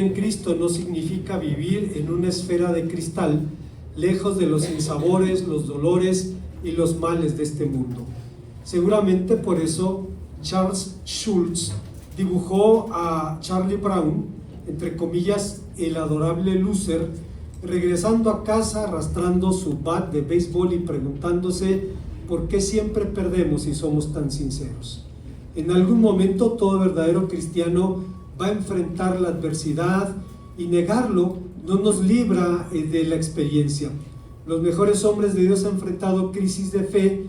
En Cristo no significa vivir en una esfera de cristal, lejos de los sinsabores, los dolores y los males de este mundo. Seguramente por eso Charles Schulz dibujó a Charlie Brown, entre comillas, el adorable loser, regresando a casa arrastrando su bat de béisbol y preguntándose por qué siempre perdemos si somos tan sinceros. En algún momento todo verdadero cristiano va a enfrentar la adversidad, y negarlo no nos libra de la experiencia. Los mejores hombres de Dios han enfrentado crisis de fe,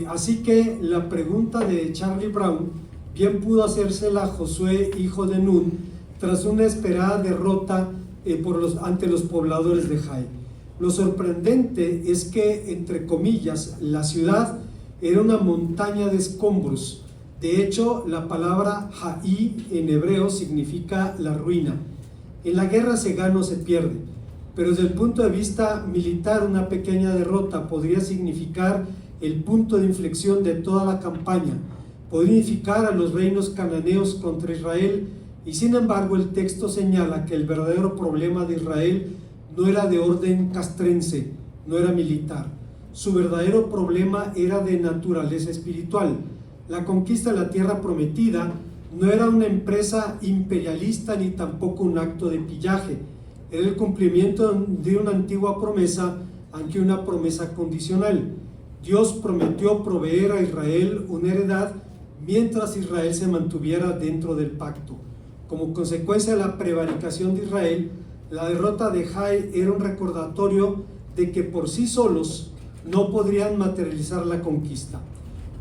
así que la pregunta de Charlie Brown bien pudo hacérsela a Josué, hijo de Nun, tras una esperada derrota ante los pobladores de Jai. Lo sorprendente es que, entre comillas, la ciudad era una montaña de escombros. De hecho, la palabra Jai en hebreo significa la ruina. En la guerra se gana o se pierde, pero desde el punto de vista militar, una pequeña derrota podría significar el punto de inflexión de toda la campaña, podría unificar a los reinos cananeos contra Israel, y sin embargo el texto señala que el verdadero problema de Israel no era de orden castrense, no era militar. Su verdadero problema era de naturaleza espiritual. La conquista de la tierra prometida no era una empresa imperialista ni tampoco un acto de pillaje. Era el cumplimiento de una antigua promesa, aunque una promesa condicional. Dios prometió proveer a Israel una heredad mientras Israel se mantuviera dentro del pacto. Como consecuencia de la prevaricación de Israel, la derrota de Jai era un recordatorio de que por sí solos no podrían materializar la conquista.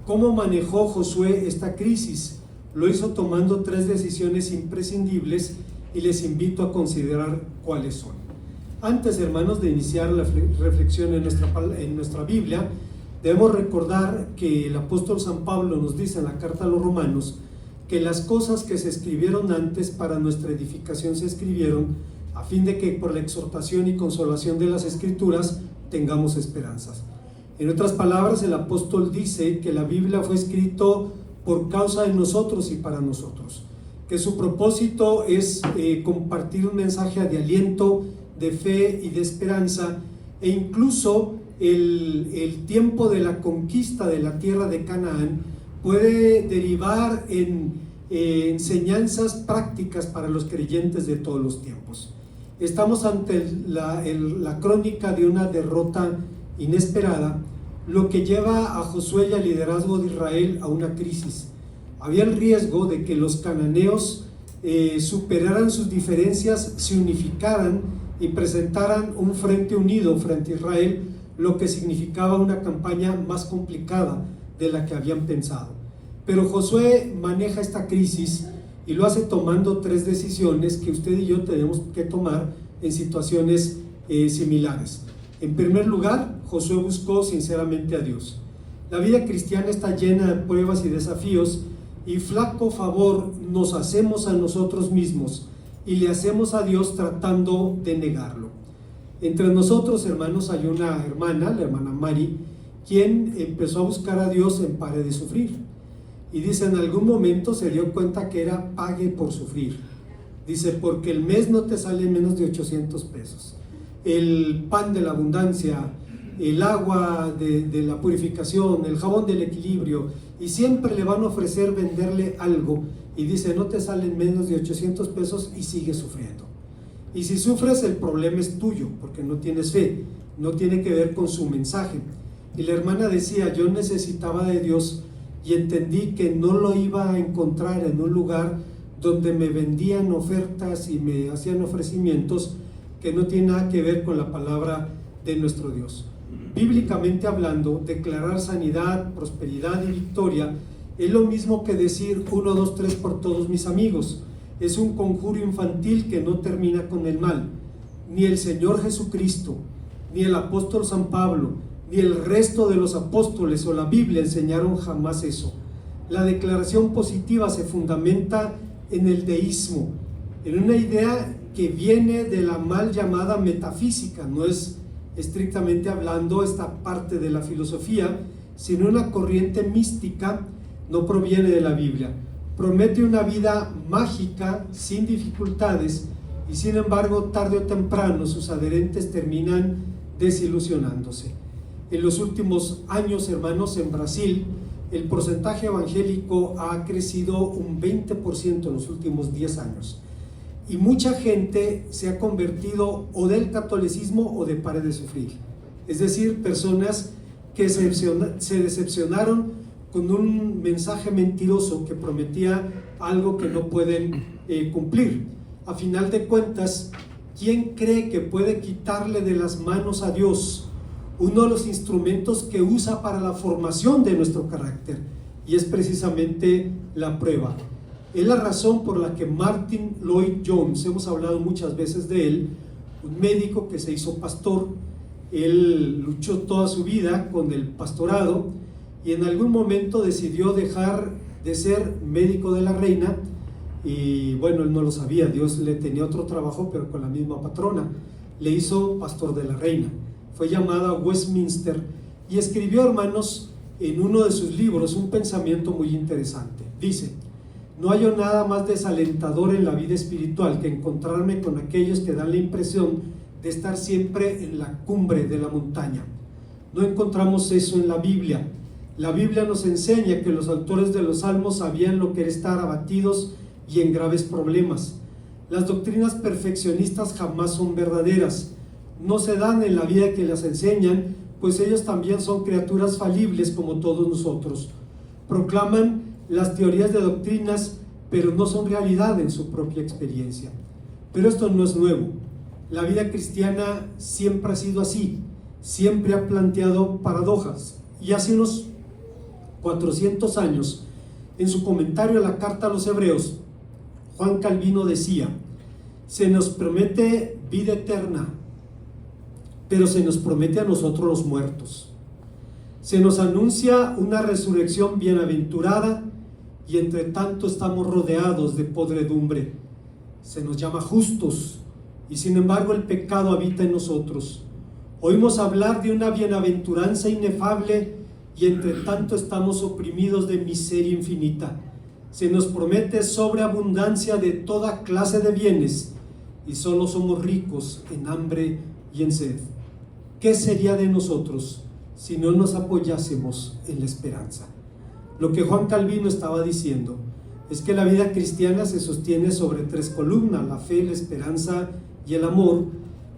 ¿Cómo manejó Josué esta crisis? Lo hizo tomando 3 decisiones imprescindibles, y les invito a considerar cuáles son. Antes, hermanos, de iniciar la reflexión en nuestra Biblia, debemos recordar que el apóstol San Pablo nos dice en la carta a los Romanos que las cosas que se escribieron antes para nuestra edificación se escribieron a fin de que por la exhortación y consolación de las Escrituras tengamos esperanzas. En otras palabras, el apóstol dice que la Biblia fue escrito por causa de nosotros y para nosotros, que su propósito es compartir un mensaje de aliento, de fe y de esperanza, e incluso el tiempo de la conquista de la tierra de Canaán puede derivar en enseñanzas prácticas para los creyentes de todos los tiempos. Estamos ante la crónica de una derrota inesperada, lo que lleva a Josué y al liderazgo de Israel a una crisis. Había el riesgo de que los cananeos superaran sus diferencias, se unificaran y presentaran un frente unido frente a Israel, lo que significaba una campaña más complicada de la que habían pensado. Pero Josué maneja esta crisis y lo hace tomando 3 decisiones que usted y yo tenemos que tomar en situaciones similares. En primer lugar, Josué buscó sinceramente a Dios. La vida cristiana está llena de pruebas y desafíos, y flaco favor nos hacemos a nosotros mismos y le hacemos a Dios tratando de negarlo. Entre nosotros, hermanos, hay una hermana, la hermana Mari, quien empezó a buscar a Dios en Pare de Sufrir, y dice, en algún momento se dio cuenta que era pague por sufrir. Dice, porque el mes no te sale menos de 800 pesos. El pan de la abundancia, el agua de la purificación, el jabón del equilibrio, y siempre le van a ofrecer venderle algo, y dice, no te salen menos de 800 pesos y sigue sufriendo. Y si sufres, el problema es tuyo, porque no tienes fe, no tiene que ver con su mensaje. Y la hermana decía, yo necesitaba de Dios y entendí que no lo iba a encontrar en un lugar donde me vendían ofertas y me hacían ofrecimientos que no tienen nada que ver con la palabra de nuestro Dios. Bíblicamente hablando, declarar sanidad, prosperidad y victoria es lo mismo que decir 1, 2, 3 por todos mis amigos. Es un conjuro infantil que no termina con el mal. Ni el Señor Jesucristo, ni el apóstol San Pablo, ni el resto de los apóstoles o la Biblia enseñaron jamás eso. La declaración positiva se fundamenta en el deísmo, en una idea que viene de la mal llamada metafísica. No es estrictamente hablando esta parte de la filosofía, sino una corriente mística. No proviene de la Biblia. Promete una vida mágica, sin dificultades, y sin embargo tarde o temprano sus adherentes terminan desilusionándose. En los últimos años, hermanos, en Brasil el porcentaje evangélico ha crecido un 20% en los últimos 10 años y mucha gente se ha convertido o del catolicismo o de pare de sufrir, es decir, personas que se decepcionaron con un mensaje mentiroso que prometía algo que no pueden cumplir. A final de cuentas, ¿quién cree que puede quitarle de las manos a Dios uno de los instrumentos que usa para la formación de nuestro carácter? Y es precisamente la prueba. Es la razón por la que Martin Lloyd-Jones, hemos hablado muchas veces de él, un médico que se hizo pastor, él luchó toda su vida con el pastorado y en algún momento decidió dejar de ser médico de la reina, y bueno, él no lo sabía, Dios le tenía otro trabajo pero con la misma patrona, le hizo pastor de la reina. Fue llamado a Westminster y escribió, hermanos, en uno de sus libros un pensamiento muy interesante. Dice: no hallo nada más desalentador en la vida espiritual que encontrarme con aquellos que dan la impresión de estar siempre en la cumbre de la montaña. No encontramos eso en la Biblia. La Biblia nos enseña que los autores de los Salmos sabían lo que era estar abatidos y en graves problemas. Las doctrinas perfeccionistas jamás son verdaderas. No se dan en la vida que las enseñan, pues ellos también son criaturas falibles como todos nosotros. Proclaman las teorías de doctrinas, pero no son realidad en su propia experiencia. Pero esto no es nuevo. La vida cristiana siempre ha sido así, siempre ha planteado paradojas. Y hace unos 400 años, en su comentario a la carta a los Hebreos, Juan Calvino decía: se nos promete vida eterna, pero se nos promete a nosotros los muertos. Se nos anuncia una resurrección bienaventurada y entre tanto estamos rodeados de podredumbre. Se nos llama justos y sin embargo el pecado habita en nosotros. Oímos hablar de una bienaventuranza inefable y entre tanto estamos oprimidos de miseria infinita. Se nos promete sobreabundancia de toda clase de bienes y solo somos ricos en hambre y en sed. ¿Qué sería de nosotros si no nos apoyásemos en la esperanza? Lo que Juan Calvino estaba diciendo es que la vida cristiana se sostiene sobre 3 columnas: la fe, la esperanza y el amor,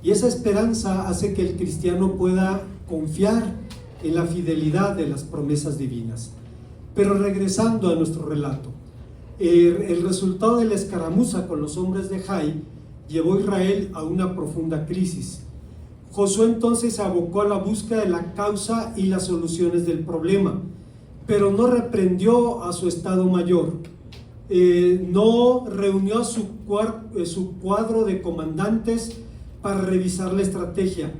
y esa esperanza hace que el cristiano pueda confiar en la fidelidad de las promesas divinas. Pero regresando a nuestro relato, el resultado de la escaramuza con los hombres de Jai llevó a Israel a una profunda crisis. Josué entonces se abocó a la búsqueda de la causa y las soluciones del problema, pero no reprendió a su estado mayor, no reunió a su cuadro de comandantes para revisar la estrategia,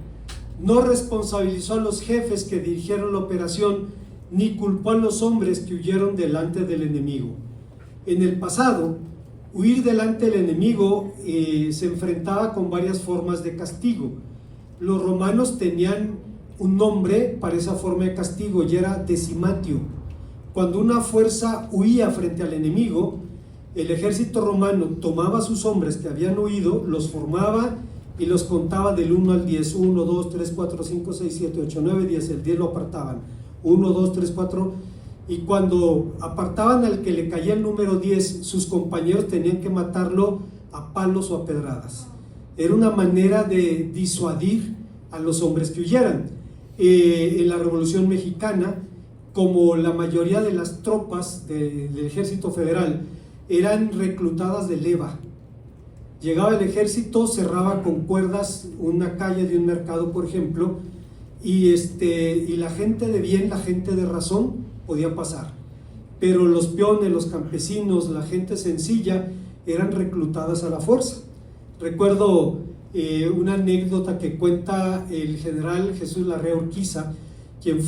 no responsabilizó a los jefes que dirigieron la operación, ni culpó a los hombres que huyeron delante del enemigo. En el pasado, huir delante del enemigo se enfrentaba con varias formas de castigo. Los romanos tenían un nombre para esa forma de castigo y era decimatio. Cuando una fuerza huía frente al enemigo, el ejército romano tomaba a sus hombres que habían huido, los formaba y los contaba del 1 al 10, 1, 2, 3, 4, 5, 6, 7, 8, 9, 10, el 10 lo apartaban, 1, 2, 3, 4, y cuando apartaban al que le caía el número 10, sus compañeros tenían que matarlo a palos o a pedradas. Era una manera de disuadir a los hombres que huyeran. En la Revolución Mexicana, como la mayoría de las tropas del ejército federal eran reclutadas de leva, llegaba el ejército, cerraba con cuerdas una calle de un mercado, por ejemplo, y la gente de bien, la gente de razón podía pasar, pero los peones, los campesinos, la gente sencilla eran reclutadas a la fuerza. Recuerdo una anécdota que cuenta el general Jesús Larrea Urquizo, quien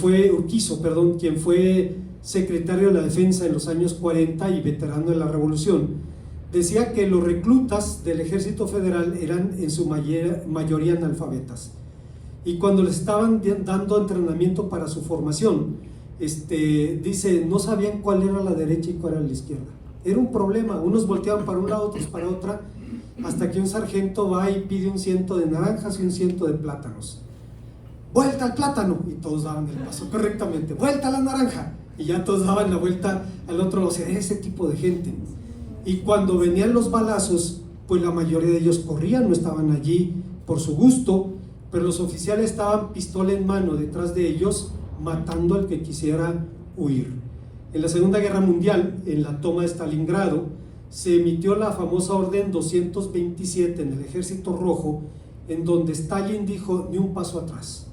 fue secretario de la Defensa en los años 40 y veterano de la Revolución. Decía que los reclutas del Ejército Federal eran en su mayoría analfabetas, y cuando les estaban dando entrenamiento para su formación, dice, no sabían cuál era la derecha y cuál era la izquierda. Era un problema, unos volteaban para un lado, otros para otra, hasta que un sargento va y pide un ciento de naranjas y un ciento de plátanos. Vuelta al plátano, y todos daban el paso correctamente. Vuelta a la naranja, y ya todos daban la vuelta al otro. O sea, ese tipo de gente. Y cuando venían los balazos, pues la mayoría de ellos corrían, no estaban allí por su gusto, pero los oficiales estaban pistola en mano detrás de ellos, matando al que quisiera huir. En la Segunda Guerra Mundial, en la toma de Stalingrado, se emitió la famosa Orden 227 en el Ejército Rojo, en donde Stalin dijo: ni un paso atrás.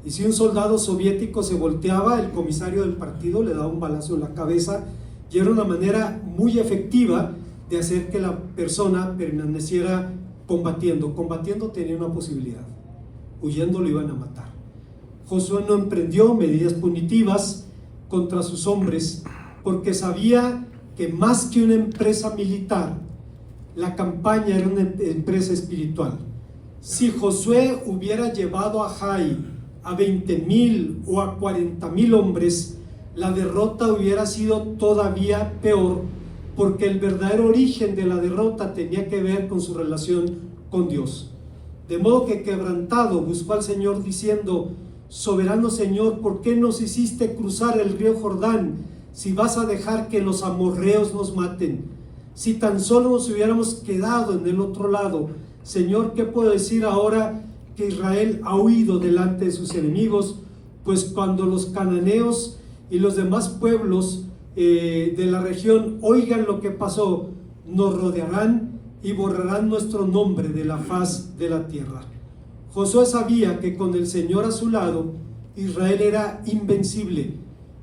Y si un soldado soviético se volteaba, el comisario del partido le daba un balazo en la cabeza, y era una manera muy efectiva de hacer que la persona permaneciera combatiendo. Combatiendo tenía una posibilidad, huyendo lo iban a matar. Josué no emprendió medidas punitivas contra sus hombres, porque sabía que más que una empresa militar, la campaña era una empresa espiritual. Si Josué hubiera llevado a Jai a 20,000 o a 40,000 hombres, la derrota hubiera sido todavía peor, porque el verdadero origen de la derrota tenía que ver con su relación con Dios. De modo que, quebrantado, buscó al Señor diciendo: soberano Señor, ¿por qué nos hiciste cruzar el río Jordán si vas a dejar que los amorreos nos maten? Si tan solo nos hubiéramos quedado en el otro lado. Señor, ¿qué puedo decir ahora que Israel ha huido delante de sus enemigos? Pues cuando los cananeos y los demás pueblos de la región oigan lo que pasó, nos rodearán y borrarán nuestro nombre de la faz de la tierra. Josué sabía que con el Señor a su lado, Israel era invencible,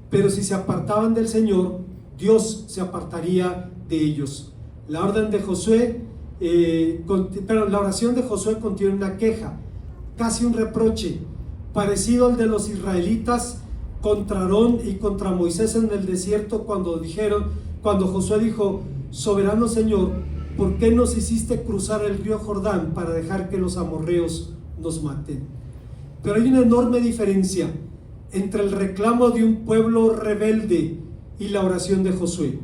pero si se apartaban del Señor, Dios se apartaría de ellos. La orden de Josué, la oración de Josué contiene una queja, casi un reproche, parecido al de los israelitas contra Aarón y contra Moisés en el desierto, cuando Josué dijo: soberano Señor, ¿por qué nos hiciste cruzar el río Jordán para dejar que los amorreos nos maten? Pero hay una enorme diferencia entre el reclamo de un pueblo rebelde y la oración de Josué.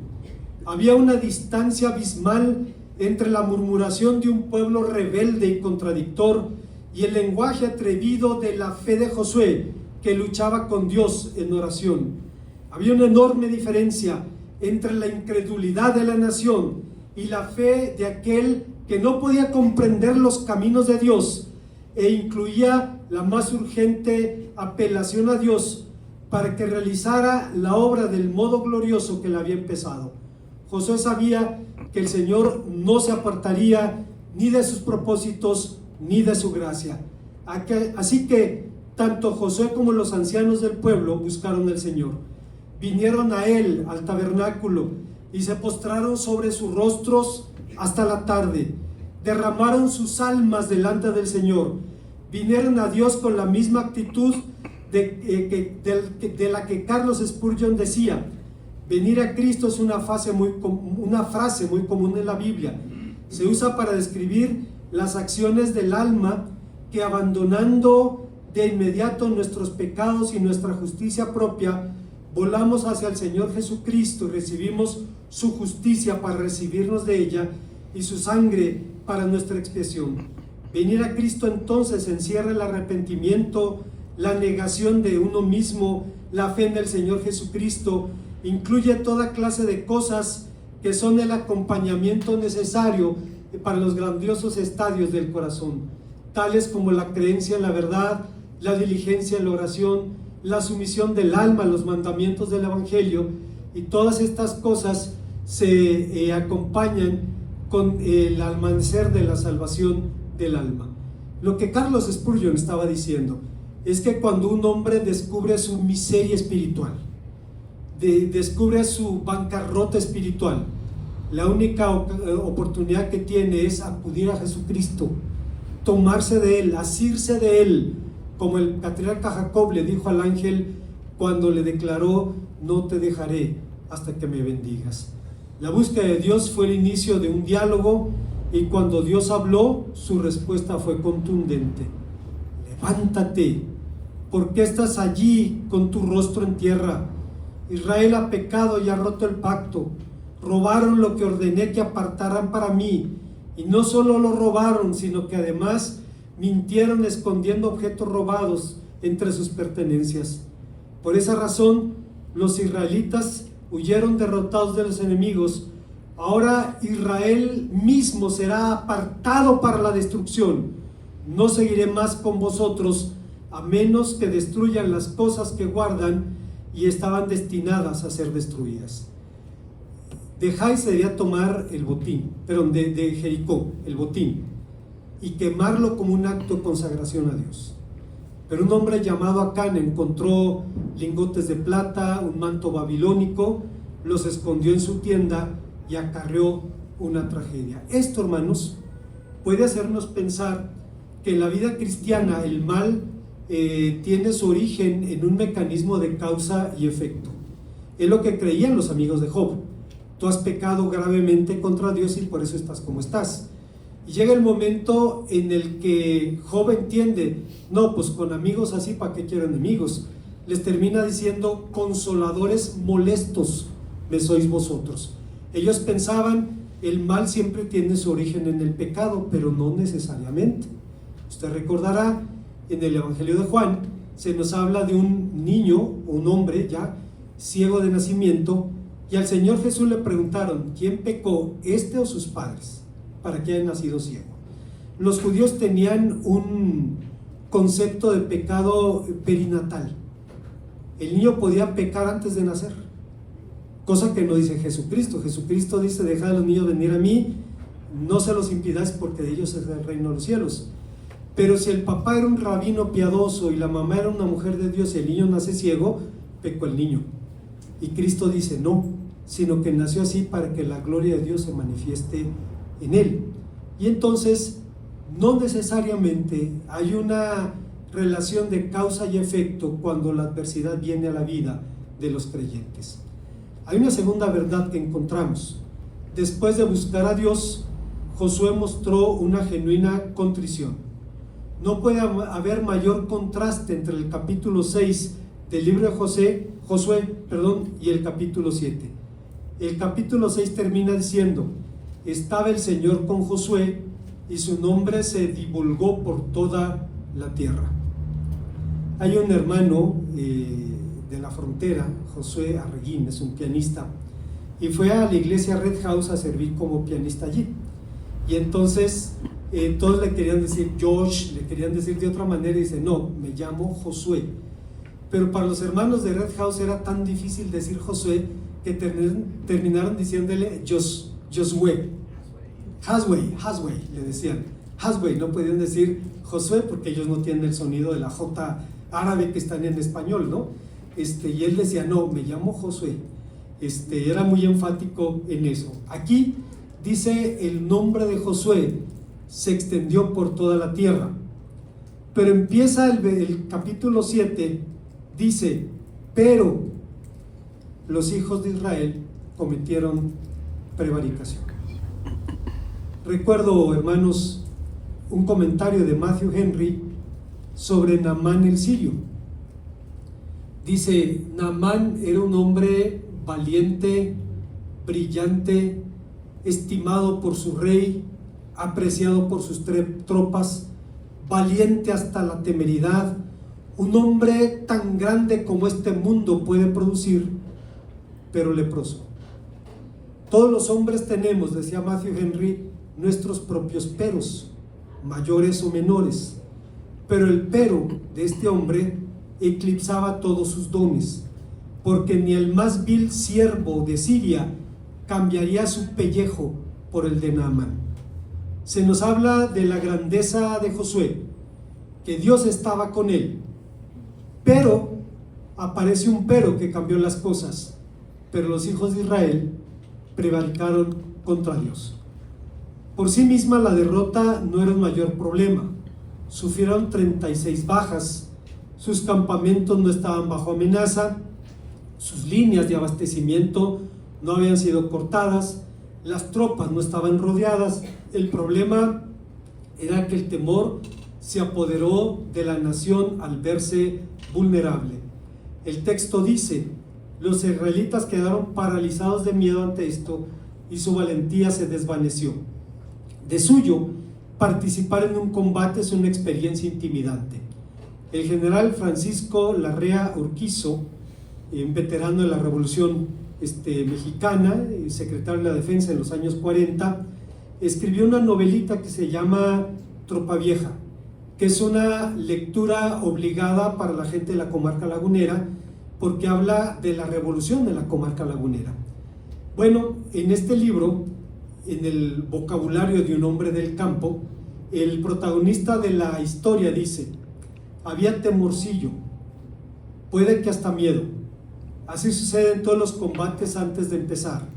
Había una distancia abismal entre la murmuración de un pueblo rebelde y contradictor y el lenguaje atrevido de la fe de Josué, que luchaba con Dios en oración. Había una enorme diferencia entre la incredulidad de la nación y la fe de aquel que no podía comprender los caminos de Dios, e incluía la más urgente apelación a Dios para que realizara la obra del modo glorioso que le había empezado. Josué sabía que el Señor no se apartaría ni de sus propósitos ni de su gracia. Así que tanto Josué como los ancianos del pueblo buscaron al Señor. Vinieron a él, al tabernáculo, y se postraron sobre sus rostros hasta la tarde. Derramaron sus almas delante del Señor. Vinieron a Dios con la misma actitud de la que Carlos Spurgeon decía: venir a Cristo es una frase muy común en la Biblia. Se usa para describir las acciones del alma que, abandonando de inmediato nuestros pecados y nuestra justicia propia, volamos hacia el Señor Jesucristo y recibimos su justicia para recibirnos de ella y su sangre para nuestra expiación. Venir a Cristo entonces encierra el arrepentimiento, la negación de uno mismo, la fe en el Señor Jesucristo, incluye toda clase de cosas que son el acompañamiento necesario para los grandiosos estadios del corazón, tales como la creencia en la verdad, la diligencia en la oración, la sumisión del alma a los mandamientos del Evangelio, y todas estas cosas se acompañan con el amanecer de la salvación del alma. Lo que Carlos Spurgeon estaba diciendo es que cuando un hombre descubre su miseria espiritual, descubre su bancarrota espiritual, la única oportunidad que tiene es acudir a Jesucristo, tomarse de él, asirse de él, como el patriarca Jacob le dijo al ángel cuando le declaró: no te dejaré hasta que me bendigas. La búsqueda de Dios fue el inicio de un diálogo, y cuando Dios habló, su respuesta fue contundente: levántate, ¿por qué estás allí con tu rostro en tierra? Israel ha pecado y ha roto el pacto. Robaron lo que ordené que apartaran para mí, Y no solo lo robaron, sino que además mintieron escondiendo objetos robados entre sus pertenencias. Por esa razón, los israelitas huyeron derrotados de los enemigos. Ahora Israel mismo será apartado para la destrucción. No seguiré más con vosotros, a menos que destruyan las cosas que guardan y estaban destinadas a ser destruidas. De Jai se debía tomar el botín, de Jericó, el botín, y quemarlo como un acto de consagración a Dios. Pero un hombre llamado Acán encontró lingotes de plata, un manto babilónico, los escondió en su tienda y acarreó una tragedia. Esto, hermanos, puede hacernos pensar que en la vida cristiana el mal tiene su origen en un mecanismo de causa y efecto. Es lo que creían los amigos de Job. Tú has pecado gravemente contra Dios y por eso estás como estás. Y llega el momento en el que Job entiende, no, pues con amigos así, ¿para qué quiero enemigos? Les termina diciendo, consoladores molestos me sois vosotros. Ellos pensaban, el mal siempre tiene su origen en el pecado, pero no necesariamente. Usted recordará, en el Evangelio de Juan, se nos habla de un niño, un hombre ya, ciego de nacimiento, y al Señor Jesús le preguntaron, ¿quién pecó, este o sus padres, para que haya nacido ciego? Los judíos tenían un concepto de pecado perinatal. El niño podía pecar antes de nacer, cosa que no dice Jesucristo. Jesucristo dice, dejad a los niños venir a mí, no se los impidáis porque de ellos es el reino de los cielos. Pero si el papá era un rabino piadoso y la mamá era una mujer de Dios y el niño nace ciego, pecó el niño. Y Cristo dice, no, sino que nació así para que la gloria de Dios se manifieste en él. Y entonces, no necesariamente hay una relación de causa y efecto cuando la adversidad viene a la vida de los creyentes. Hay una segunda verdad que encontramos. Después de buscar a Dios, Josué mostró una genuina contrición. No puede haber mayor contraste entre el capítulo 6 del libro de Josué, y el capítulo 7. El capítulo 6 termina diciendo, estaba el Señor con Josué y su nombre se divulgó por toda la tierra. Hay un hermano de la frontera, Josué Arreguín, es un pianista, y fue a la iglesia Red House a servir como pianista allí. Y entonces todos le querían decir Josh, le querían decir de otra manera, y dice, no, me llamo Josué. Pero para los hermanos de Red House era tan difícil decir Josué que terminaron diciéndole Josué. Hasway, le decían. Hasway, no podían decir Josué porque ellos no tienen el sonido de la J árabe que están en español, ¿no? Y él decía, no, me llamo Josué. Era muy enfático en eso. Aquí dice el nombre de Josué se extendió por toda la tierra. Pero empieza el capítulo 7, dice, pero los hijos de Israel cometieron prevaricación. Recuerdo, hermanos, un comentario de Matthew Henry sobre Naamán el sirio. Dice, Naamán era un hombre valiente, brillante, estimado por su rey, apreciado por sus tropas, valiente hasta la temeridad, un hombre tan grande como este mundo puede producir, pero leproso. Todos los hombres tenemos, decía Matthew Henry, nuestros propios peros, mayores o menores, pero el pero de este hombre eclipsaba todos sus dones, porque ni el más vil siervo de Siria cambiaría su pellejo por el de Naamán. Se nos habla de la grandeza de Josué, que Dios estaba con él, pero aparece un pero que cambió las cosas. Pero los hijos de Israel prevaricaron contra Dios. Por sí misma la derrota no era un mayor problema. Sufrieron 36 bajas, sus campamentos no estaban bajo amenaza, sus líneas de abastecimiento no habían sido cortadas, las tropas no estaban rodeadas. El problema era que el temor se apoderó de la nación al verse vulnerable. El texto dice, los israelitas quedaron paralizados de miedo ante esto y su valentía se desvaneció. De suyo, participar en un combate es una experiencia intimidante. El general Francisco Larrea Urquizo, un veterano de la Revolución Mexicana, secretario de la Defensa en los años 40, escribió una novelita que se llama Tropa Vieja, que es una lectura obligada para la gente de la comarca lagunera, porque habla de la revolución de la comarca lagunera. Bueno, en este libro, en el vocabulario de un hombre del campo, el protagonista de la historia dice: había temorcillo, puede que hasta miedo. Así sucede en todos los combates antes de empezar.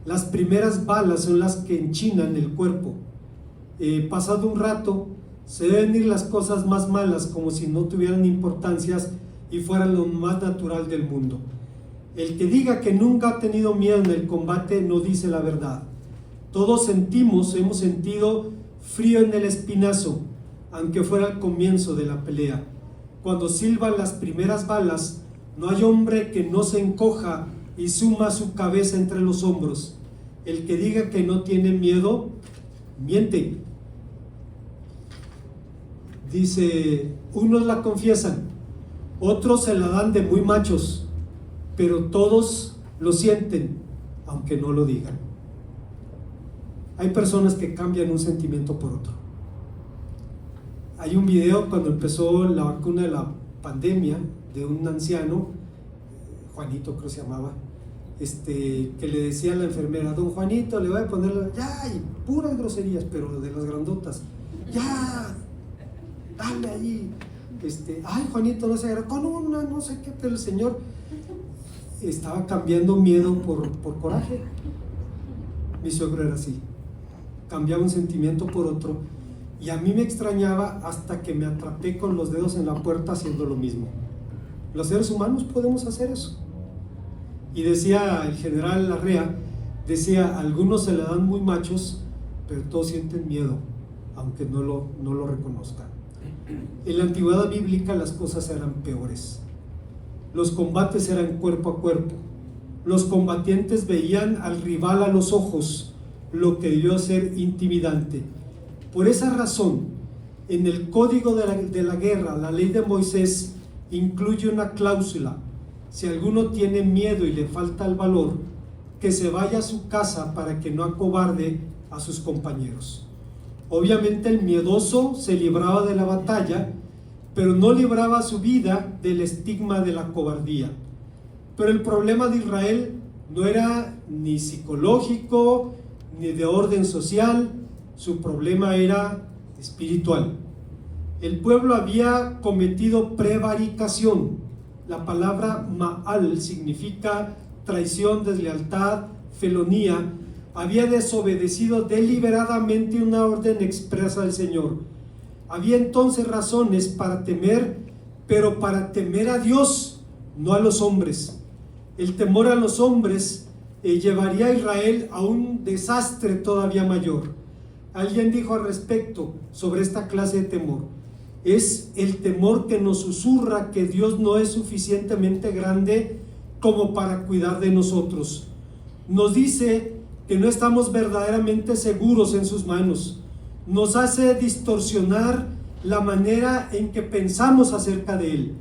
Las primeras balas son las que enchinan el cuerpo. Pasado un rato, se deben ir las cosas más malas, como si no tuvieran importancias y fueran lo más natural del mundo. El que diga que nunca ha tenido miedo en el combate no dice la verdad. Todos hemos sentido frío en el espinazo, aunque fuera al comienzo de la pelea. Cuando silban las primeras balas, no hay hombre que no se encoja y suma su cabeza entre los hombros. El que diga que no tiene miedo, miente. Dice, unos la confiesan, otros se la dan de muy machos, pero todos lo sienten, aunque no lo digan. Hay personas que cambian un sentimiento por otro. Hay un video cuando empezó la vacuna de la pandemia de un anciano, Juanito creo que se llamaba, que le decía a la enfermera: don Juanito, le voy a poner ya, y puras groserías, pero de las grandotas, ya, dale ahí, ay Juanito, no se agarra con una, no sé qué, pero el señor estaba cambiando miedo por coraje. Mi suegro era así, cambiaba un sentimiento por otro, y a mí me extrañaba hasta que me atrapé con los dedos en la puerta haciendo lo mismo. Los seres humanos podemos hacer eso. Y decía el general Larrea, decía, algunos se le dan muy machos, pero todos sienten miedo, aunque no lo reconozcan. En la antigüedad bíblica las cosas eran peores. Los combates eran cuerpo a cuerpo. Los combatientes veían al rival a los ojos, lo que debió ser intimidante. Por esa razón, en el Código de la Guerra, la ley de Moisés incluye una cláusula: si alguno tiene miedo y le falta el valor, que se vaya a su casa para que no acobarde a sus compañeros. Obviamente el miedoso se libraba de la batalla, pero no libraba su vida del estigma de la cobardía. Pero el problema de Israel no era ni psicológico ni de orden social, su problema era espiritual. El pueblo había cometido prevaricación. La palabra ma'al significa traición, deslealtad, felonía. Había desobedecido deliberadamente una orden expresa del Señor. Había entonces razones para temer, pero para temer a Dios, no a los hombres. El temor a los hombres llevaría a Israel a un desastre todavía mayor. Alguien dijo al respecto sobre esta clase de temor: es el temor que nos susurra que Dios no es suficientemente grande como para cuidar de nosotros. Nos dice que no estamos verdaderamente seguros en sus manos. Nos hace distorsionar la manera en que pensamos acerca de Él.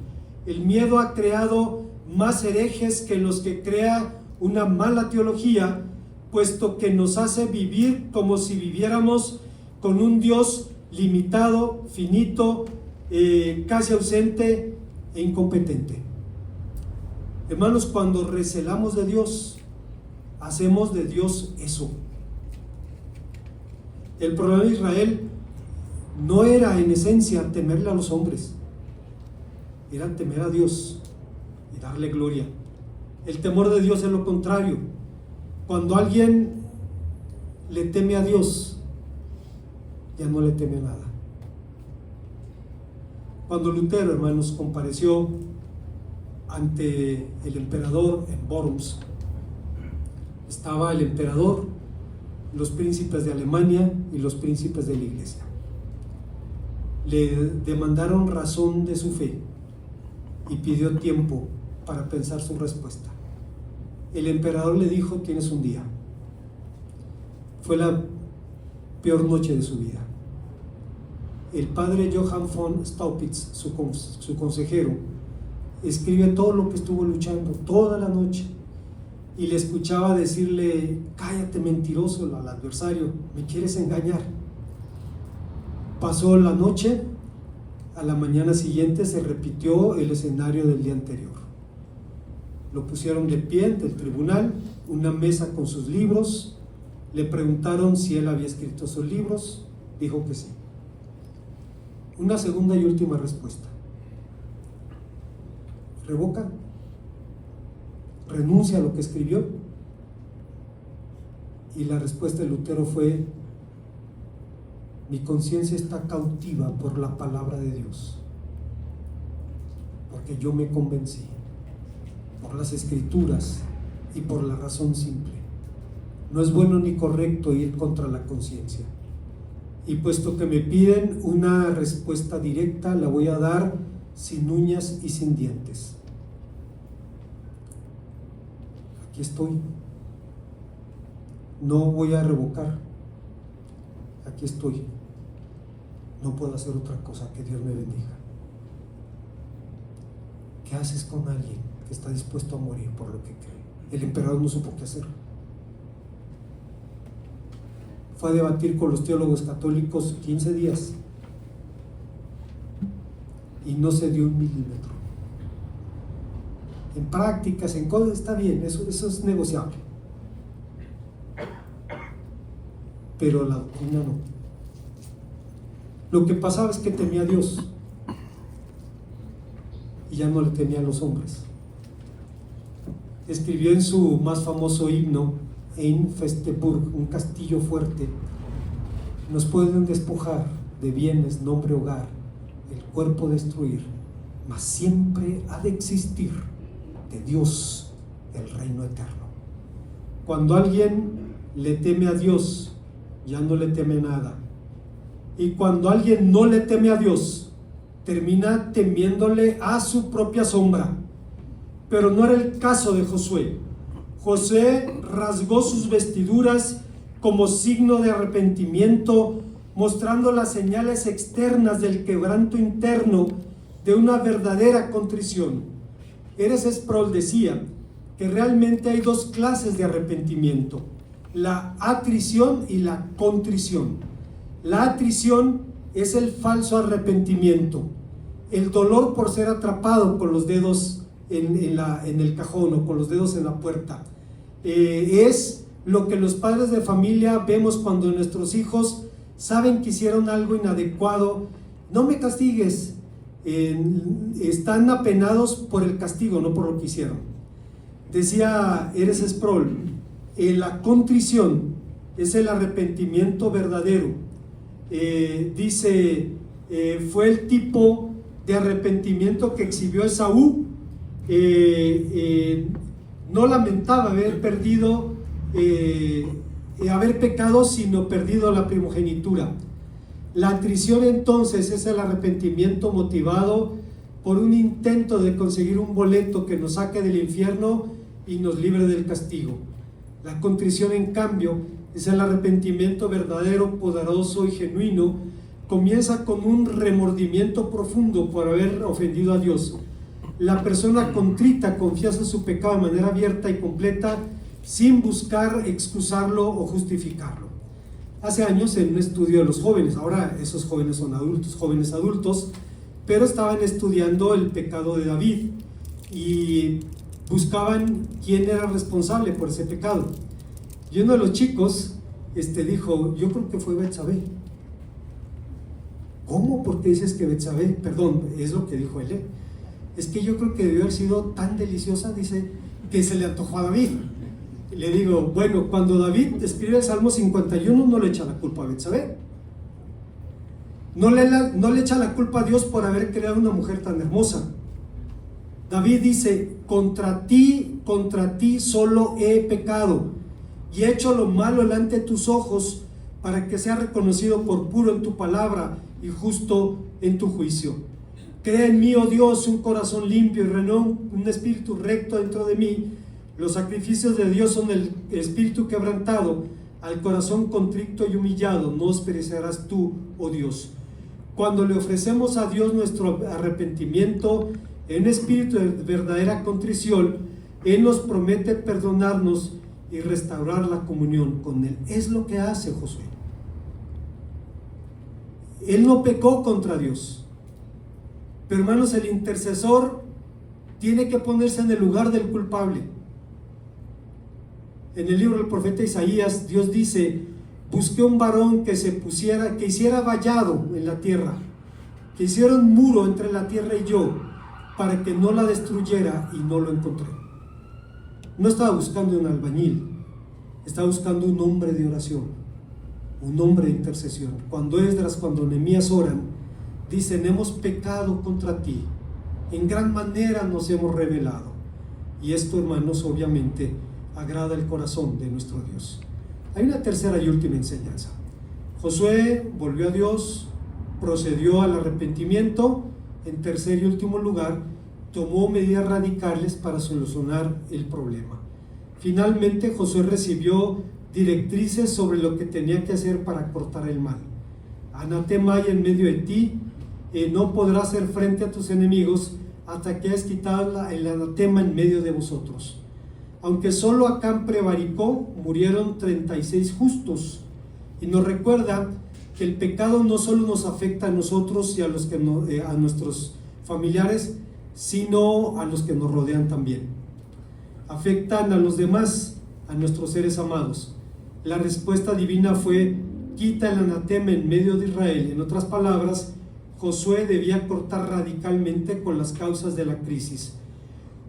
El miedo ha creado más herejes que los que crea una mala teología, puesto que nos hace vivir como si viviéramos con un Dios limitado, finito, casi ausente e incompetente. Hermanos, cuando recelamos de Dios, hacemos de Dios eso. El problema de Israel no era en esencia temerle a los hombres, era temer a Dios y darle gloria. El temor de Dios es lo contrario. Cuando alguien le teme a Dios, ya no le teme a nada. Cuando Lutero, hermanos, compareció ante el emperador en Worms, estaba el emperador, los príncipes de Alemania y los príncipes de la iglesia. Le demandaron razón de su fe y pidió tiempo para pensar su respuesta. El emperador le dijo: tienes un día. Fue la peor noche de su vida. El padre Johann von Staupitz, su consejero, escribe todo lo que estuvo luchando toda la noche, y le escuchaba decirle: cállate, mentiroso, al adversario, me quieres engañar. Pasó la noche, a la mañana siguiente se repitió el escenario del día anterior. Lo pusieron de pie ante el tribunal, una mesa con sus libros, le preguntaron si él había escrito esos libros, dijo que sí. Una segunda y última respuesta: revoca, renuncia a lo que escribió. Y la respuesta de Lutero fue: mi conciencia está cautiva por la palabra de Dios, porque yo me convencí por las escrituras y por la razón simple. No es bueno ni correcto ir contra la conciencia, y puesto que me piden una respuesta directa, la voy a dar sin uñas y sin dientes. Aquí estoy, no voy a revocar, aquí estoy, no puedo hacer otra cosa. Que Dios me bendiga. ¿Qué haces con alguien que está dispuesto a morir por lo que cree? El emperador no supo qué hacer. Fue a debatir con los teólogos católicos 15 días y no se dio un milímetro. En prácticas, en cosas, está bien, eso es negociable, pero la doctrina no. Lo que pasaba es que temía a Dios y ya no le temía a los hombres. Escribió en su más famoso himno: en Festeburg, un castillo fuerte, nos pueden despojar de bienes, nombre, hogar, el cuerpo destruir, mas siempre ha de existir de Dios el reino eterno. Cuando alguien le teme a Dios, ya no le teme nada. Y cuando alguien no le teme a Dios, termina temiéndole a su propia sombra. Pero no era el caso de Josué. Josué rasgó sus vestiduras como signo de arrepentimiento, mostrando las señales externas del quebranto interno de una verdadera contrición. Erich Sproul decía que realmente hay dos clases de arrepentimiento: la atrición y la contrición. La atrición es el falso arrepentimiento, el dolor por ser atrapado con los dedos en el cajón o con los dedos en la puerta. Es lo que los padres de familia vemos cuando nuestros hijos saben que hicieron algo inadecuado. No me castigues. Están apenados por el castigo, no por lo que hicieron. Decía Erich Sproul: la contrición es el arrepentimiento verdadero. Dice, fue el tipo de arrepentimiento que exhibió Esaú. No lamentaba haber perdido, haber pecado, sino perdido la primogenitura. La atrición entonces es el arrepentimiento motivado por un intento de conseguir un boleto que nos saque del infierno y nos libre del castigo. La contrición, en cambio, es el arrepentimiento verdadero, poderoso y genuino. Comienza con un remordimiento profundo por haber ofendido a Dios. La persona contrita confiesa su pecado de manera abierta y completa, sin buscar excusarlo o justificarlo. Hace años, en un estudio de los jóvenes, ahora esos jóvenes son adultos, jóvenes adultos, pero estaban estudiando el pecado de David y buscaban quién era responsable por ese pecado. Y uno de los chicos dijo: yo creo que fue Betsabé. ¿Cómo? ¿Por qué dices que Betsabé? Perdón, es lo que dijo él. Es que yo creo que debió haber sido tan deliciosa, dice, que se le antojó a David. Y le digo: bueno, cuando David escribe el Salmo 51, no le echa la culpa a Betsabé. No le echa la culpa a Dios por haber creado una mujer tan hermosa. David dice: contra ti solo he pecado y he hecho lo malo delante de tus ojos, para que sea reconocido por puro en tu palabra y justo en tu juicio. Crea en mí, oh Dios, un corazón limpio y renueva un espíritu recto dentro de mí. Los sacrificios de Dios son el espíritu quebrantado, Al corazón contrito y humillado no despreciarás tú, oh Dios. Cuando le ofrecemos a Dios nuestro arrepentimiento en espíritu de verdadera contrición, Él nos promete perdonarnos y restaurar la comunión con Él. Es lo que hace Josué. Él no pecó contra Dios. Pero hermanos, el intercesor tiene que ponerse en el lugar del culpable. En el libro del profeta Isaías, Dios dice: busqué un varón que hiciera vallado en la tierra, que hiciera un muro entre la tierra y yo, para que no la destruyera, y no lo encontré. No estaba buscando un albañil, estaba buscando un hombre de oración, un hombre de intercesión. Cuando Nehemías oran, dicen: hemos pecado contra ti, en gran manera nos hemos rebelado. Y esto, hermanos, obviamente agrada el corazón de nuestro Dios. Hay una tercera y última enseñanza. Josué volvió a Dios, procedió al arrepentimiento. En tercer y último lugar, tomó medidas radicales para solucionar el problema. Finalmente, Josué recibió directrices sobre lo que tenía que hacer para cortar el mal. Anatema hay en medio de ti, no podrás hacer frente a tus enemigos hasta que hayas quitado el anatema en medio de vosotros. Aunque solo Acán prevaricó, murieron 36 justos. Y nos recuerda que el pecado no solo nos afecta a nosotros y a nuestros familiares, sino a los que nos rodean también. Afectan a los demás, a nuestros seres amados. La respuesta divina fue: quita el anatema en medio de Israel. En otras palabras, Josué debía cortar radicalmente con las causas de la crisis.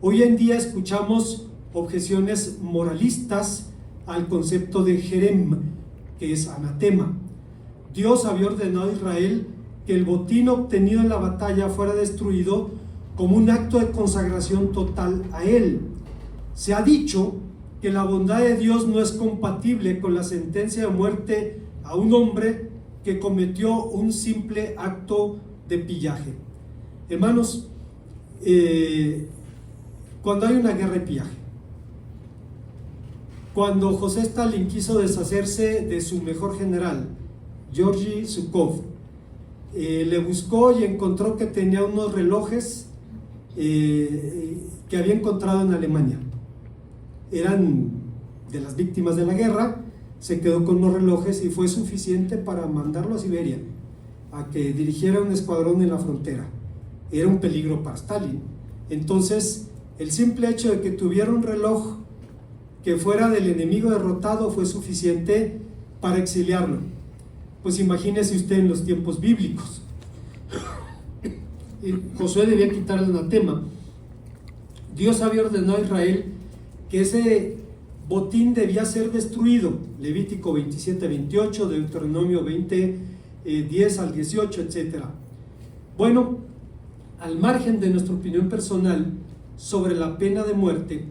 Hoy en día escuchamos objeciones moralistas al concepto de jerem, que es anatema. Dios había ordenado a Israel que el botín obtenido en la batalla fuera destruido como un acto de consagración total a Él. Se ha dicho que la bondad de Dios no es compatible con la sentencia de muerte a un hombre que cometió un simple acto de pillaje. Hermanos, cuando hay una guerra de pillaje, cuando José Stalin quiso deshacerse de su mejor general, Georgy Zhukov, le buscó y encontró que tenía unos relojes que había encontrado en Alemania. Eran de las víctimas de la guerra. Se quedó con unos relojes y fue suficiente para mandarlo a Siberia, a que dirigiera un escuadrón en la frontera. Era un peligro para Stalin. Entonces, el simple hecho de que tuviera un reloj que fuera del enemigo derrotado fue suficiente para exiliarlo. Pues imagínese usted en los tiempos bíblicos. Josué debía quitar el anatema. Dios había ordenado a Israel que ese botín debía ser destruido. Levítico 27-28, Deuteronomio 10 al 18, etc. Bueno, al margen de nuestra opinión personal sobre la pena de muerte,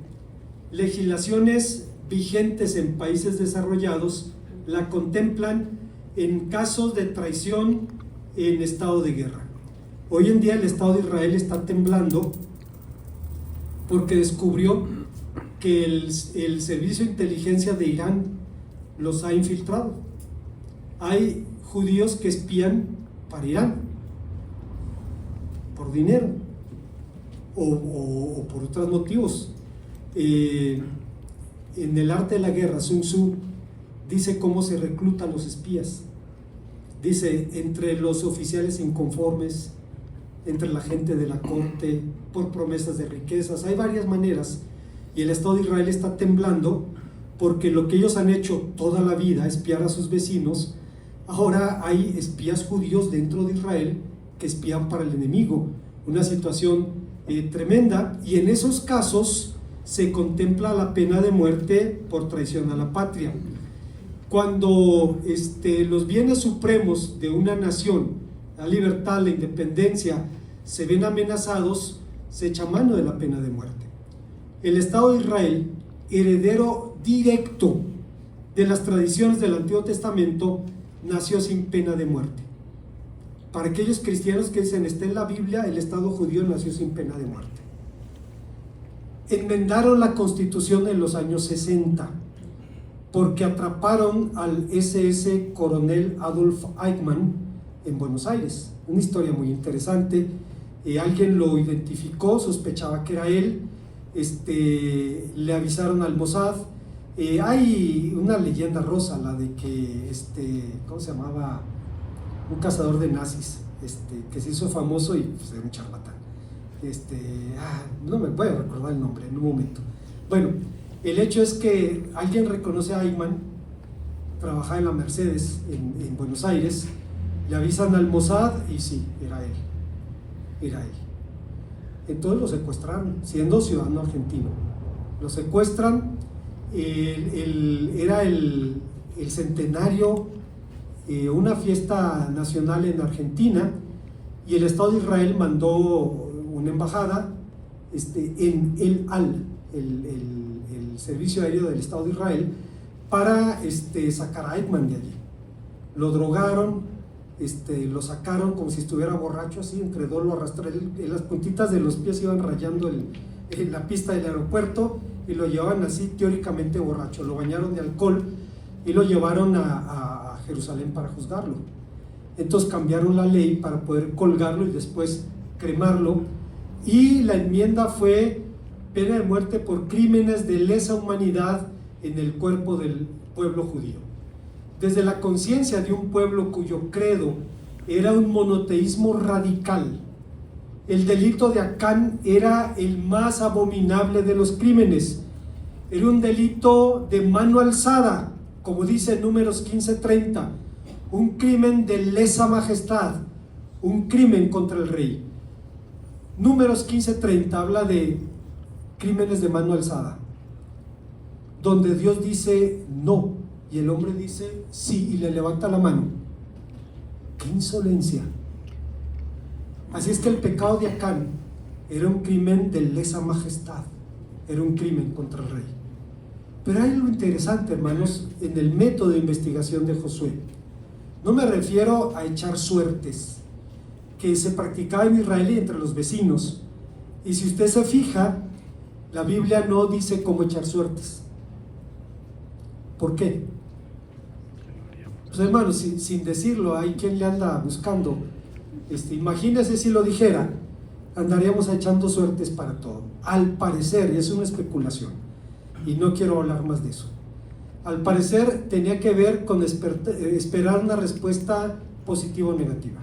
legislaciones vigentes en países desarrollados la contemplan en casos de traición en estado de guerra. Hoy en día el Estado de Israel está temblando porque descubrió que el servicio de inteligencia de Irán los ha infiltrado. Hay judíos que espían para Irán por dinero o por otros motivos. En el arte de la guerra, Sun Tzu dice cómo se reclutan los espías. Dice: entre los oficiales inconformes, entre la gente de la corte, por promesas de riquezas. Hay varias maneras, y el Estado de Israel está temblando porque lo que ellos han hecho toda la vida, espiar a sus vecinos, ahora hay espías judíos dentro de Israel que espían para el enemigo. Una situación tremenda, y en esos casos se contempla la pena de muerte por traición a la patria. Cuando los bienes supremos de una nación, la libertad, la independencia, se ven amenazados, se echa mano de la pena de muerte. El Estado de Israel, heredero directo de las tradiciones del Antiguo Testamento, nació sin pena de muerte. Para aquellos cristianos que dicen: está en la Biblia, el Estado judío nació sin pena de muerte. Enmendaron la Constitución en los años 60 porque atraparon al SS coronel Adolf Eichmann en Buenos Aires. Una historia muy interesante. Alguien lo identificó, sospechaba que era él, le avisaron al Mossad. Hay una leyenda rosa, la de que, ¿cómo se llamaba? Un cazador de nazis, que se hizo famoso y pues, era un charlatán. No me voy a recordar el nombre en un momento. Bueno, el hecho es que alguien reconoce a Eichmann, trabajaba en la Mercedes en Buenos Aires, le avisan al Mossad y sí, era él. Entonces lo secuestraron, siendo ciudadano argentino. Lo secuestran, era el centenario, una fiesta nacional en Argentina, y el Estado de Israel mandó una embajada en el servicio aéreo del Estado de Israel, para sacar a Eichmann de allí. Lo drogaron, lo sacaron como si estuviera borracho, así, entre dos lo arrastraron, las puntitas de los pies iban rayando la pista del aeropuerto, y lo llevaban así teóricamente borracho. Lo bañaron de alcohol y lo llevaron a Jerusalén para juzgarlo. Entonces cambiaron la ley para poder colgarlo y después cremarlo, y la enmienda fue pena de muerte por crímenes de lesa humanidad en el cuerpo del pueblo judío. Desde la conciencia de un pueblo cuyo credo era un monoteísmo radical, el delito de Acán era el más abominable de los crímenes. Era un delito de mano alzada, como dice Números 15:30, un crimen de lesa majestad, un crimen contra el rey. Números 15:30 habla de crímenes de mano alzada, donde Dios dice no y el hombre dice sí y le levanta la mano. ¡Qué insolencia! Así es que el pecado de Acán era un crimen de lesa majestad, era un crimen contra el rey. Pero hay algo interesante, hermanos, en el método de investigación de Josué. No me refiero a echar suertes, que se practicaba en Israel y entre los vecinos. Y si usted se fija, la Biblia no dice cómo echar suertes. ¿Por qué? Pues hermanos, sin decirlo, hay quien le anda buscando. Imagínese si lo dijera, andaríamos echando suertes para todo. Al parecer, y es una especulación, y no quiero hablar más de eso. Al parecer tenía que ver con esperar una respuesta positiva o negativa,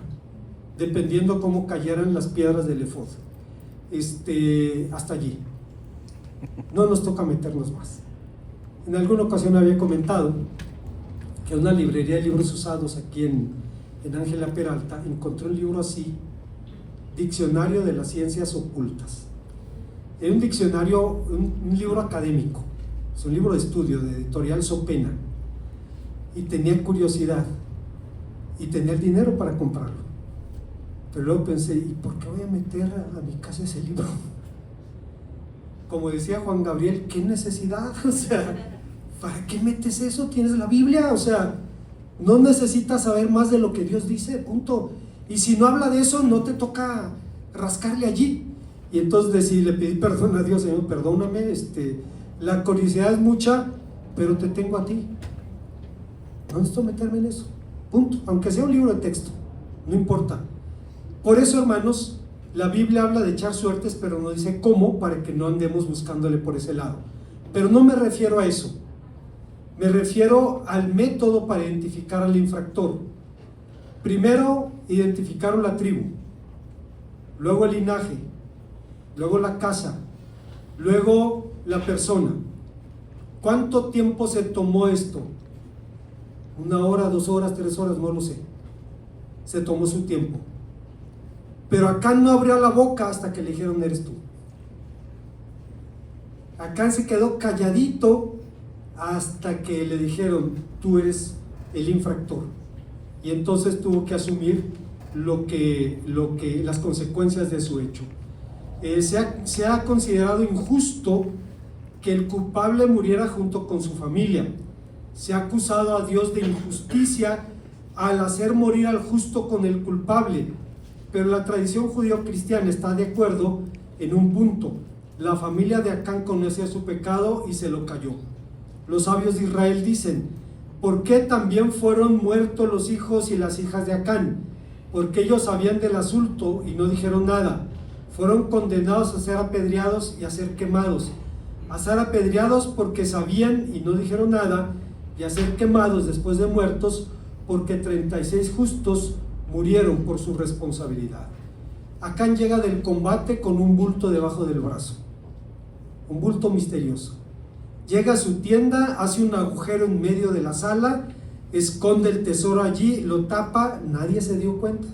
dependiendo cómo cayeran las piedras del efod. Hasta allí. No nos toca meternos más. En alguna ocasión había comentado que una librería de libros usados aquí en Ángela Peralta encontró un libro así, Diccionario de las Ciencias Ocultas. Era un diccionario, un libro académico, es un libro de estudio de editorial Sopena, y tenía curiosidad y tenía el dinero para comprarlo. Pero luego pensé, ¿y por qué voy a meter a mi casa ese libro? Como decía Juan Gabriel, ¿qué necesidad? O sea, ¿para qué metes eso? Tienes la Biblia, o sea, no necesitas saber más de lo que Dios dice, punto. Y si no habla de eso, no te toca rascarle allí. Y entonces le pedí perdón a Dios, Señor, perdóname, la curiosidad es mucha, pero te tengo a ti. No necesito meterme en eso, punto. Aunque sea un libro de texto, no importa. Por eso, hermanos, la Biblia habla de echar suertes, pero no dice cómo, para que no andemos buscándole por ese lado. Pero no me refiero a eso. Me refiero al método para identificar al infractor. Primero identificaron la tribu, luego el linaje, luego la casa, luego la persona. ¿Cuánto tiempo se tomó esto? 1 hora, 2 horas, 3 horas, no lo sé. Se tomó su tiempo. Pero Acán no abrió la boca hasta que le dijeron eres tú. Acán se quedó calladito hasta que le dijeron tú eres el infractor, y entonces tuvo que asumir las consecuencias de su hecho. Se ha considerado injusto que el culpable muriera junto con su familia. Se ha acusado a Dios de injusticia al hacer morir al justo con el culpable, pero la tradición judío-cristiana está de acuerdo en un punto: la familia de Acán conocía su pecado y se lo cayó. los sabios de Israel dicen: ¿por qué también fueron muertos los hijos y las hijas de Acán? Porque ellos sabían del asunto y no dijeron nada. Fueron condenados a ser apedreados y a ser quemados. A ser apedreados porque sabían y no dijeron nada, y a ser quemados después de muertos porque 36 justos murieron por su responsabilidad. Acán llega del combate con un bulto debajo del brazo, un bulto misterioso. Llega a su tienda, hace un agujero en medio de la sala, esconde el tesoro allí, lo tapa, nadie se dio cuenta.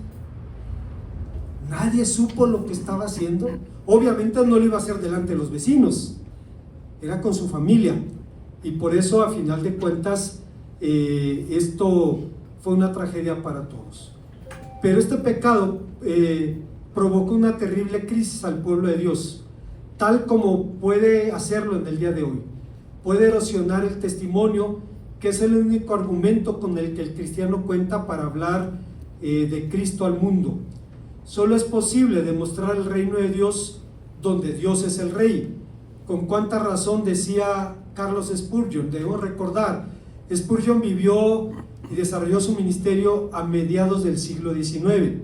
Nadie supo lo que estaba haciendo. Obviamente no lo iba a hacer delante de los vecinos, era con su familia, y por eso a final de cuentas esto fue una tragedia para todos. Pero este pecado provocó una terrible crisis al pueblo de Dios, tal como puede hacerlo en el día de hoy. Puede erosionar el testimonio, que es el único argumento con el que el cristiano cuenta para hablar de Cristo al mundo. Solo es posible demostrar el reino de Dios donde Dios es el rey. Con cuánta razón decía Carlos Spurgeon. Debo recordar, Spurgeon vivió y desarrolló su ministerio a mediados del siglo XIX.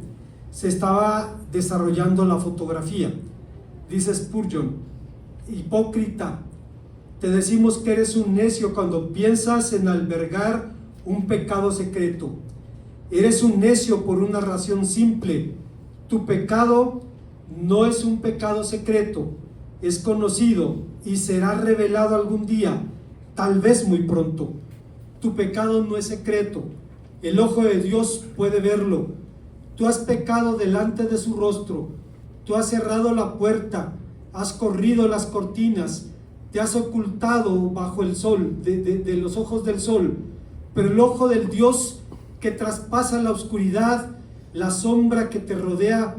Se estaba desarrollando la fotografía. Dice Spurgeon: hipócrita, te decimos que eres un necio cuando piensas en albergar un pecado secreto. Eres un necio por una razón simple: tu pecado no es un pecado secreto, es conocido y será revelado algún día, tal vez muy pronto. Tu pecado no es secreto, el ojo de Dios puede verlo. Tú has pecado delante de su rostro, tú has cerrado la puerta, has corrido las cortinas, te has ocultado bajo el sol, de los ojos del sol, pero el ojo del Dios que traspasa la oscuridad, la sombra que te rodea,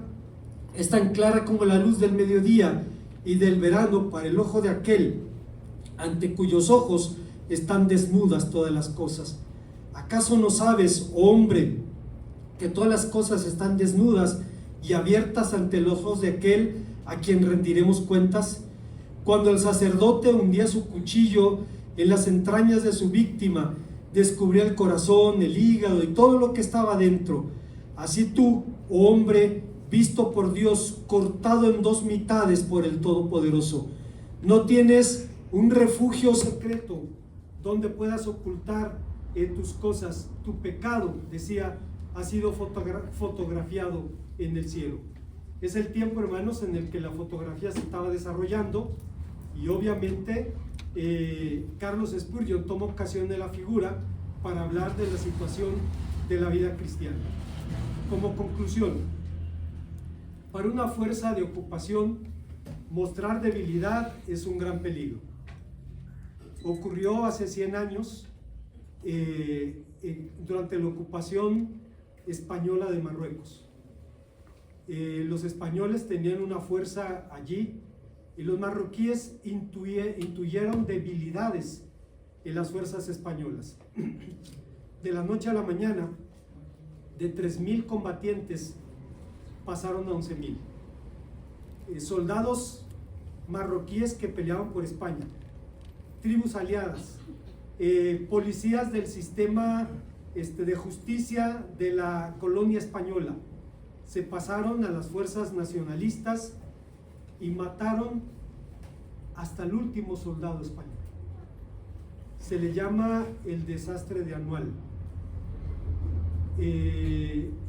es tan clara como la luz del mediodía y del verano para el ojo de aquel ante cuyos ojos están desnudas todas las cosas. ¿Acaso no sabes, oh hombre, que todas las cosas están desnudas y abiertas ante los ojos de aquel a quien rendiremos cuentas? Cuando el sacerdote hundía su cuchillo en las entrañas de su víctima, descubría el corazón, el hígado y todo lo que estaba dentro. Así tú, oh hombre, visto por Dios, cortado en dos mitades por el Todopoderoso, no tienes un refugio secreto donde puedas ocultar tus cosas. Tu pecado, decía, ha sido fotografiado en el cielo. Es el tiempo, hermanos, en el que la fotografía se estaba desarrollando, y obviamente Carlos Spurgeon toma ocasión de la figura para hablar de la situación de la vida cristiana. Como conclusión, para una fuerza de ocupación, mostrar debilidad es un gran peligro. Ocurrió hace 100 años durante la ocupación española de Marruecos. Los españoles tenían una fuerza allí y los marroquíes intuyeron debilidades en las fuerzas españolas. De la noche a la mañana, de 3.000 combatientes pasaron a 11.000. Soldados marroquíes que peleaban por España, tribus aliadas, policías del sistema de justicia de la colonia española, se pasaron a las fuerzas nacionalistas y mataron hasta el último soldado español. Se le llama el desastre de Anual.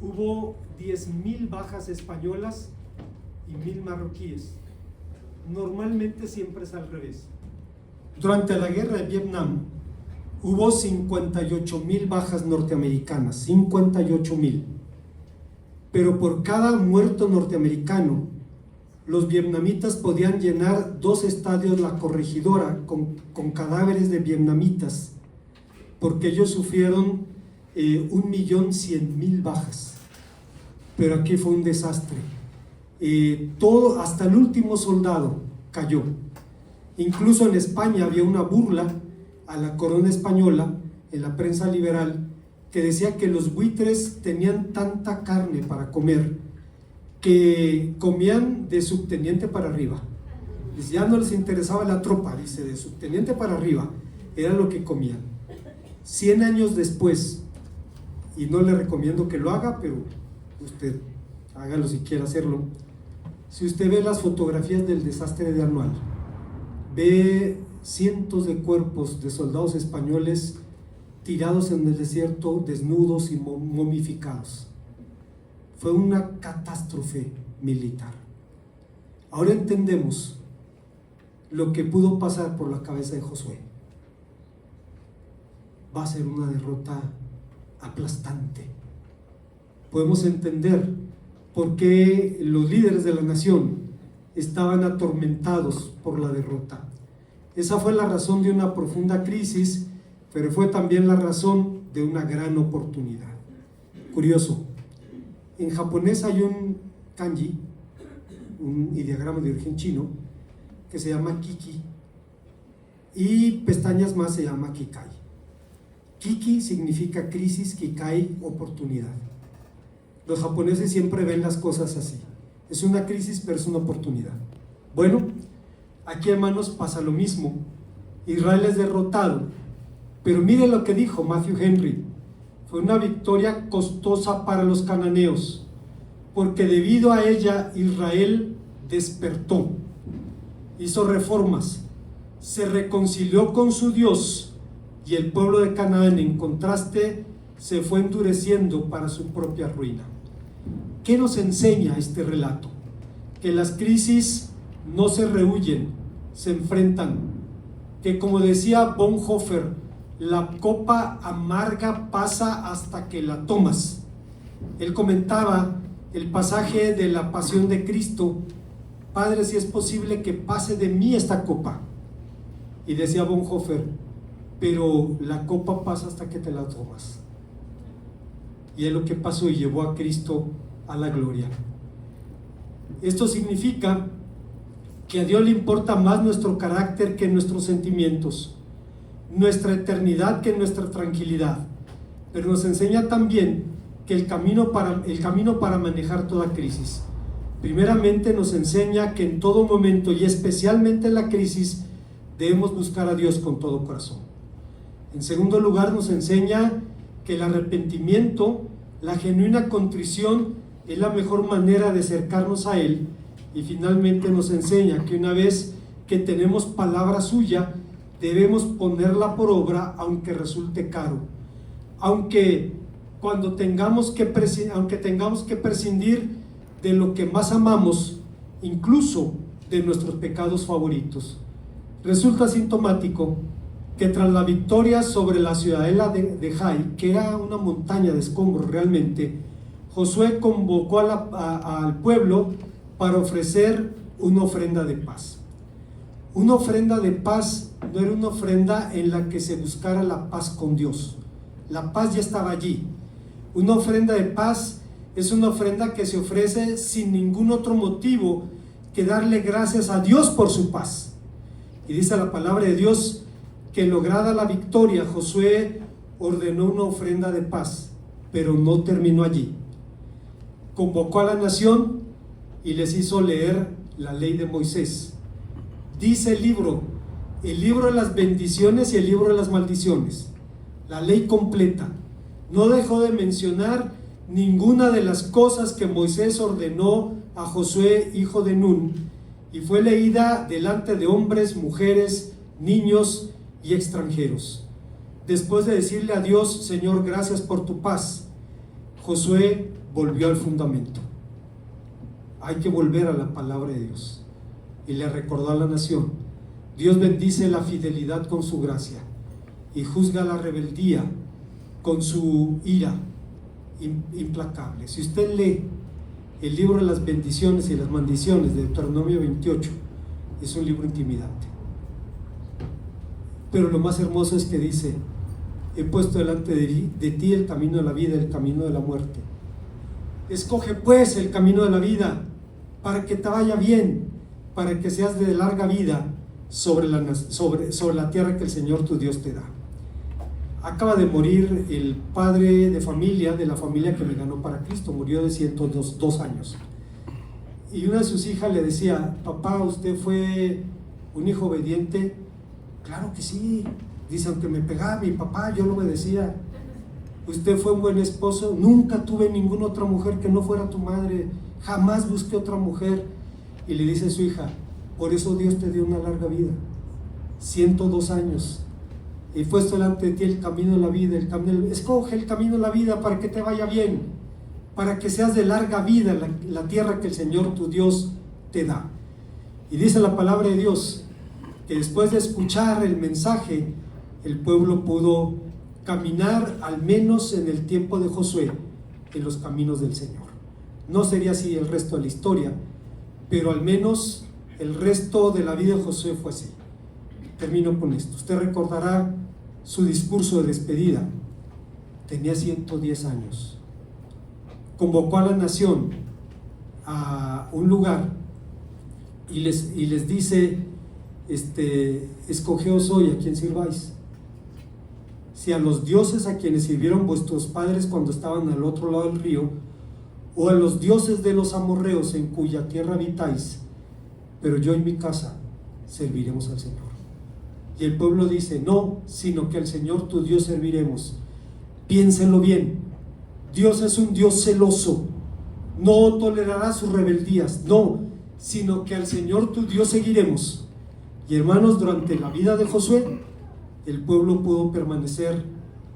Hubo 10.000 bajas españolas y 1.000 marroquíes. Normalmente siempre es al revés. Durante la guerra de Vietnam hubo 58.000 bajas norteamericanas, 58.000. Pero por cada muerto norteamericano, los vietnamitas podían llenar 2 estadios La Corregidora con cadáveres de vietnamitas, porque ellos sufrieron 1.100.000 bajas. Pero aquí fue un desastre. Todo, hasta el último soldado cayó. Incluso en España había una burla a la corona española en la prensa liberal que decía que los buitres tenían tanta carne para comer que comían de subteniente para arriba. Dice, ya no les interesaba la tropa, dice, de subteniente para arriba. era lo que comían. 100 años después, y no le recomiendo que lo haga, pero usted hágalo si quiere hacerlo. Si usted ve las fotografías del desastre de Anual, ve cientos de cuerpos de soldados españoles tirados en el desierto, desnudos y momificados. Fue una catástrofe militar. Ahora entendemos lo que pudo pasar por la cabeza de Josué. Va a ser una derrota aplastante. Podemos entender por qué los líderes de la nación estaban atormentados por la derrota. Esa fue la razón de una profunda crisis, pero fue también la razón de una gran oportunidad. Curioso, en japonés hay un kanji, un ideograma de origen chino, que se llama Kiki, y pestañas más se llama Kikai. Kiki significa crisis, Kikai, oportunidad. Los japoneses siempre ven las cosas así. Es una crisis, pero es una oportunidad. Bueno, aquí, hermanos, pasa lo mismo. Israel es derrotado, pero mire lo que dijo Matthew Henry: fue una victoria costosa para los cananeos, porque debido a ella Israel despertó, hizo reformas, se reconcilió con su Dios, y el pueblo de Canaán, en contraste, se fue endureciendo para su propia ruina. ¿Qué nos enseña este relato? Que las crisis no se rehuyen, se enfrentan. Que, como decía Bonhoeffer, la copa amarga pasa hasta que la tomas. Él comentaba el pasaje de la pasión de Cristo: Padre, si es posible que pase de mí esta copa. Y decía Bonhoeffer, pero la copa pasa hasta que te la tomas. Y es lo que pasó, y llevó a Cristo a la gloria. Esto significa que a Dios le importa más nuestro carácter que nuestros sentimientos, nuestra eternidad que nuestra tranquilidad, pero nos enseña también que el camino para manejar toda crisis, primeramente nos enseña que en todo momento, y especialmente en la crisis, debemos buscar a Dios con todo corazón. En segundo lugar, nos enseña que el arrepentimiento, la genuina contrición, es la mejor manera de acercarnos a Él. Y finalmente nos enseña que una vez que tenemos palabra suya, debemos ponerla por obra, aunque resulte caro, aunque tengamos que prescindir de lo que más amamos, incluso de nuestros pecados favoritos. Resulta sintomático que tras la victoria sobre la ciudadela de Jai, que era una montaña de escombros realmente, Josué convocó al pueblo para ofrecer una ofrenda de paz. Una ofrenda de paz no era una ofrenda en la que se buscara la paz con Dios. La paz ya estaba allí. Una ofrenda de paz es una ofrenda que se ofrece sin ningún otro motivo que darle gracias a Dios por su paz. Y dice la palabra de Dios que, lograda la victoria, Josué ordenó una ofrenda de paz, pero no terminó allí. Convocó a la nación y les hizo leer la ley de Moisés. Dice el libro de las bendiciones y el libro de las maldiciones, la ley completa. No dejó de mencionar ninguna de las cosas que Moisés ordenó a Josué, hijo de Nun, y fue leída delante de hombres, mujeres, niños y extranjeros. Después de decirle a Dios: Señor, gracias por tu paz, Josué volvió al fundamento. Hay que volver a la palabra de Dios. Y le recordó a la nación: Dios bendice la fidelidad con su gracia y juzga la rebeldía con su ira implacable. Si usted lee el libro de las bendiciones y las maldiciones de Deuteronomio 28, es un libro intimidante. Pero lo más hermoso es que dice: he puesto delante de ti el camino de la vida y el camino de la muerte. Escoge pues el camino de la vida, para que te vaya bien, para que seas de larga vida sobre la tierra que el Señor tu Dios te da. Acaba de morir el padre de la familia que me ganó para Cristo. Murió de 102 años. Y una de sus hijas le decía: papá, ¿usted fue un hijo obediente? Claro que sí. Dice, aunque me pegaba mi papá, yo lo obedecía. Usted fue un buen esposo, nunca tuve ninguna otra mujer que no fuera tu madre, jamás busqué otra mujer. Y le dice a su hija, por eso Dios te dio una larga vida, 102 años, y fue delante de ti el camino de la vida, escoge el camino de la vida para que te vaya bien, para que seas de larga vida la tierra que el Señor tu Dios te da. Y dice la palabra de Dios que después de escuchar el mensaje, el pueblo pudo caminar, al menos en el tiempo de Josué, en los caminos del Señor. No sería así el resto de la historia, pero al menos el resto de la vida de Josué fue así. Termino con esto. Usted recordará su discurso de despedida. Tenía 110 años. Convocó a la nación a un lugar y les dice, escogeos hoy a quien sirváis. Si a los dioses a quienes sirvieron vuestros padres cuando estaban al otro lado del río, o a los dioses de los amorreos en cuya tierra habitáis, pero yo y mi casa serviremos al Señor. Y el pueblo dice, no, sino que al Señor tu Dios serviremos. Piénsenlo bien, Dios es un Dios celoso, no tolerará sus rebeldías, no, sino que al Señor tu Dios seguiremos. Y hermanos, durante la vida de Josué, el pueblo pudo permanecer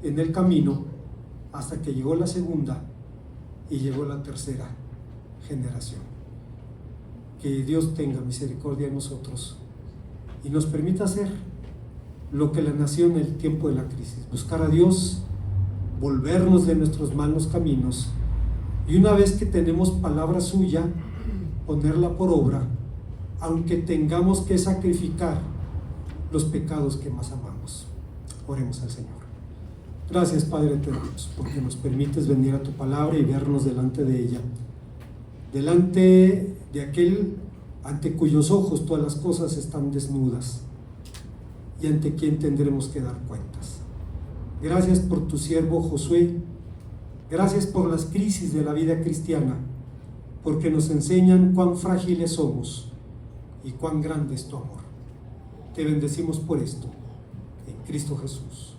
en el camino hasta que llegó la segunda y llegó la tercera generación. Que Dios tenga misericordia de nosotros y nos permita hacer lo que la nación en el tiempo de la crisis, buscar a Dios, volvernos de nuestros malos caminos, y una vez que tenemos palabra suya, ponerla por obra, aunque tengamos que sacrificar los pecados que más amamos. Oremos al Señor. Gracias, Padre eterno, porque nos permites venir a tu palabra y vernos delante de ella, delante de aquel ante cuyos ojos todas las cosas están desnudas y ante quien tendremos que dar cuentas. Gracias por tu siervo Josué, gracias por las crisis de la vida cristiana, porque nos enseñan cuán frágiles somos y cuán grande es tu amor. Te bendecimos por esto, en Cristo Jesús.